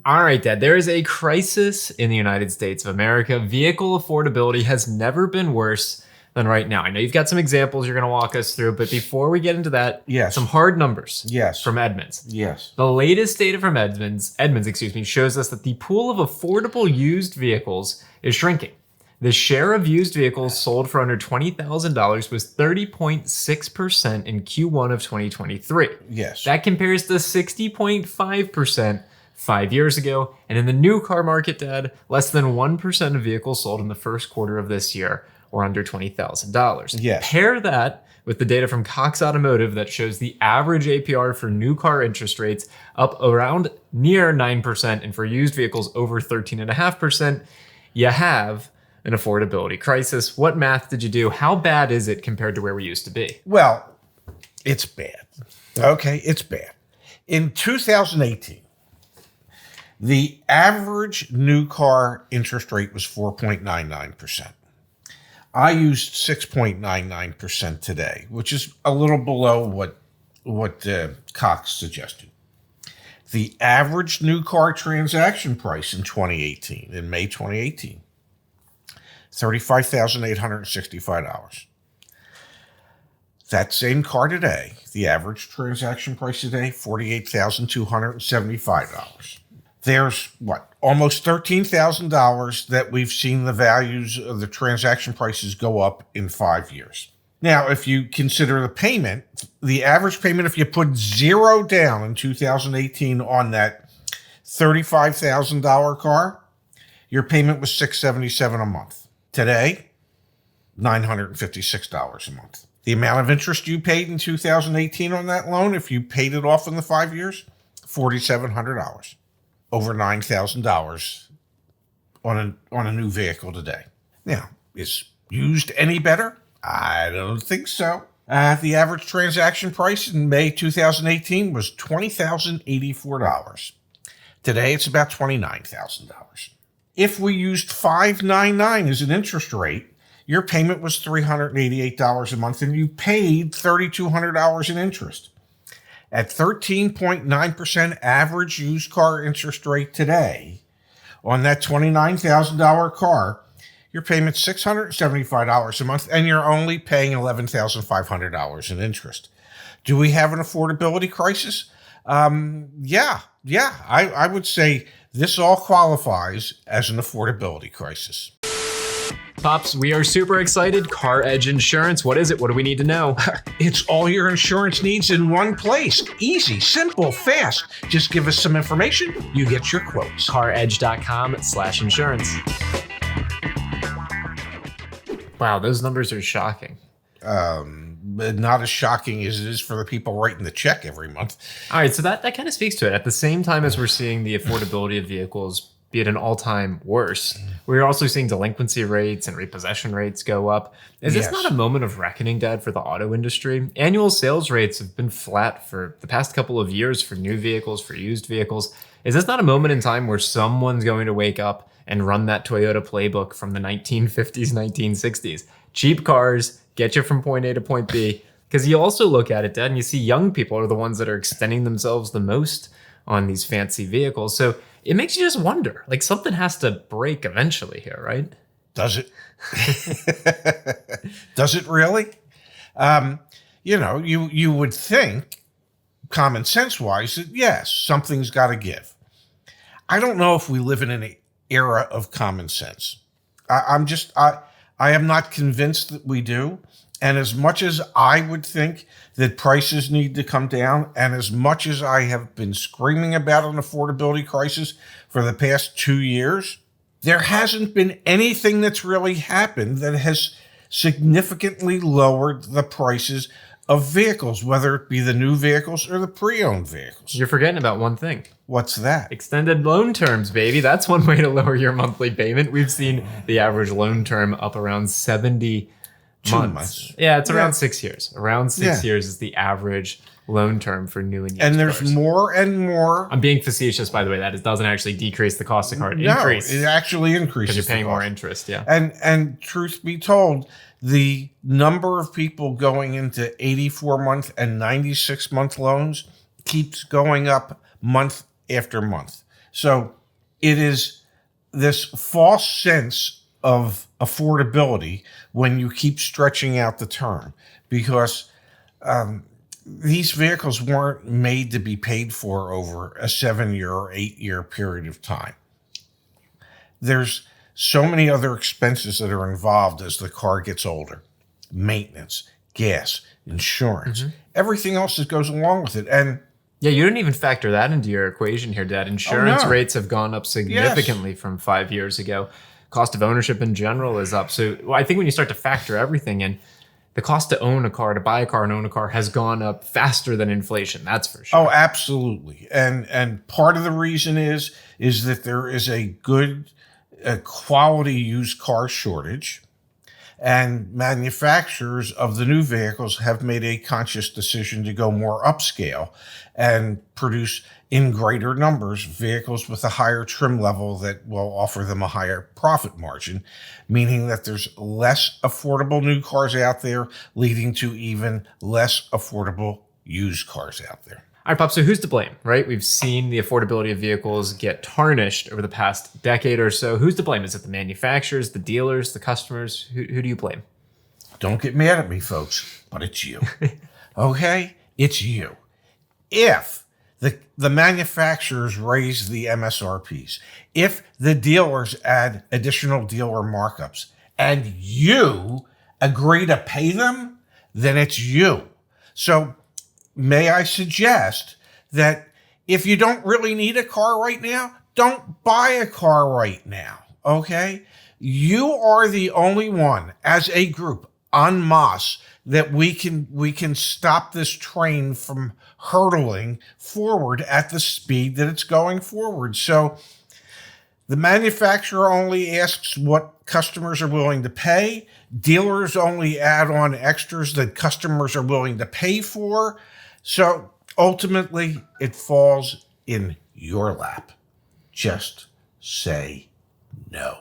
All right, Dad. There is a crisis in the United States of America. Vehicle affordability has never been worse than right now. I know you've got some examples you're going to walk us through, but before we get into that, Yes. some hard numbers Yes. from Edmunds. Yes. The latest data from Edmunds, shows us that the pool of affordable used vehicles is shrinking. The share of used vehicles sold for under $20,000 was 30.6% in Q1 of 2023. Yes. That compares to 60.5% 5 years ago. And in the new car market, Dad, less than 1% of vehicles sold in the first quarter of this year were under $20,000. Yes. Pair that with the data from Cox Automotive that shows the average APR for new car interest rates up around near 9% and for used vehicles over 13.5%, you have an affordability crisis. What math did you do? How bad is it compared to where we used to be? Well, it's bad. Okay, it's bad. In 2018, the average new car interest rate was 4.99%. I used 6.99% today, which is a little below what Cox suggested. The average new car transaction price in May 2018, $35,865. That same car today, the average transaction price today, $48,275. There's almost $13,000 that we've seen the values of the transaction prices go up in 5 years. Now, if you consider the payment, the average payment, if you put zero down in 2018 on that $35,000 car, your payment was $677 a month. Today, $956 a month. The amount of interest you paid in 2018 on that loan, if you paid it off in the 5 years, $4,700. Over $9,000 on a new vehicle today. Now, is used any better? I don't think so. The average transaction price in May 2018 was $20,084. Today, it's about $29,000. If we used $599 as an interest rate, your payment was $388 a month, and you paid $3,200 in interest. At 13.9% average used car interest rate today, on that $29,000 car, your payment's $675 a month, and you're only paying $11,500 in interest. Do we have an affordability crisis? Yeah. I would say this all qualifies as an affordability crisis. Pops, we are super excited. CarEdge Insurance. What is it? What do we need to know? It's all your insurance needs in one place. Easy, simple, fast. Just give us some information, you get your quotes. CarEdge.com/insurance. Wow, those numbers are shocking. But not as shocking as it is for the people writing the check every month. All right, so that kind of speaks to it. At the same time as we're seeing the affordability of vehicles be at an all-time worst, we're also seeing delinquency rates and repossession rates go up. Is this not a moment of reckoning, Dad, for the auto industry? Annual sales rates have been flat for the past couple of years for new vehicles, for used vehicles. Is this not a moment in time where someone's going to wake up and run that Toyota playbook from the 1950s, 1960s? Cheap cars, get you from point A to point B. Because you also look at it, Dad, and you see young people are the ones that are extending themselves the most on these fancy vehicles. So it makes you just wonder, like something has to break eventually here, right? Does it? Does it really? You would think, common sense wise, that yes, something's got to give. I don't know if we live in an era of common sense. I am not convinced that we do. And as much as I would think that prices need to come down, and as much as I have been screaming about an affordability crisis for the past 2 years, there hasn't been anything that's really happened that has significantly lowered the prices of vehicles, whether it be the new vehicles or the pre-owned vehicles. You're forgetting about one thing. What's that? Extended loan terms, baby. That's one way to lower your monthly payment. We've seen the average loan term up around 70 months. Yeah, it's around 6 years. Around 6 years is the average loan term for new and used And there's cars. more and more. I'm being facetious, by the way. That doesn't actually decrease the cost of car. No, Increase. it actually increases. Because you're paying the more cost. interest, yeah. And truth be told, the number of people going into 84-month and 96-month loans keeps going up month after month. So it is this false sense of affordability when you keep stretching out the term, because these vehicles weren't made to be paid for over a 7-year or 8-year period of time. There's so many other expenses that are involved as the car gets older: maintenance, gas, insurance, everything else that goes along with it. And yeah, you didn't even factor that into your equation here, Dad. Insurance rates have gone up significantly from 5 years ago. Cost of ownership in general is up. So I think when you start to factor everything in, the cost to own a car, to buy a car and own a car has gone up faster than inflation. That's for sure. Oh, absolutely. And part of the reason is that there is a good quality used car shortage, and manufacturers of the new vehicles have made a conscious decision to go more upscale and produce in greater numbers vehicles with a higher trim level that will offer them a higher profit margin, meaning that there's less affordable new cars out there, leading to even less affordable used cars out there. All right, Pop, so who's to blame, right? We've seen the affordability of vehicles get tarnished over the past decade or so. Who's to blame? Is it the manufacturers, the dealers, the customers? Who do you blame? Don't get mad at me, folks, but it's you. Okay? It's you. If the manufacturers raise the MSRPs, if the dealers add additional dealer markups, and you agree to pay them, then it's you. So may I suggest that if you don't really need a car right now, don't buy a car right now, okay? You are the only one, as a group, en masse, that we can stop this train from hurtling forward at the speed that it's going forward. So the manufacturer only asks what customers are willing to pay. Dealers only add on extras that customers are willing to pay for. So ultimately, it falls in your lap. Just say no.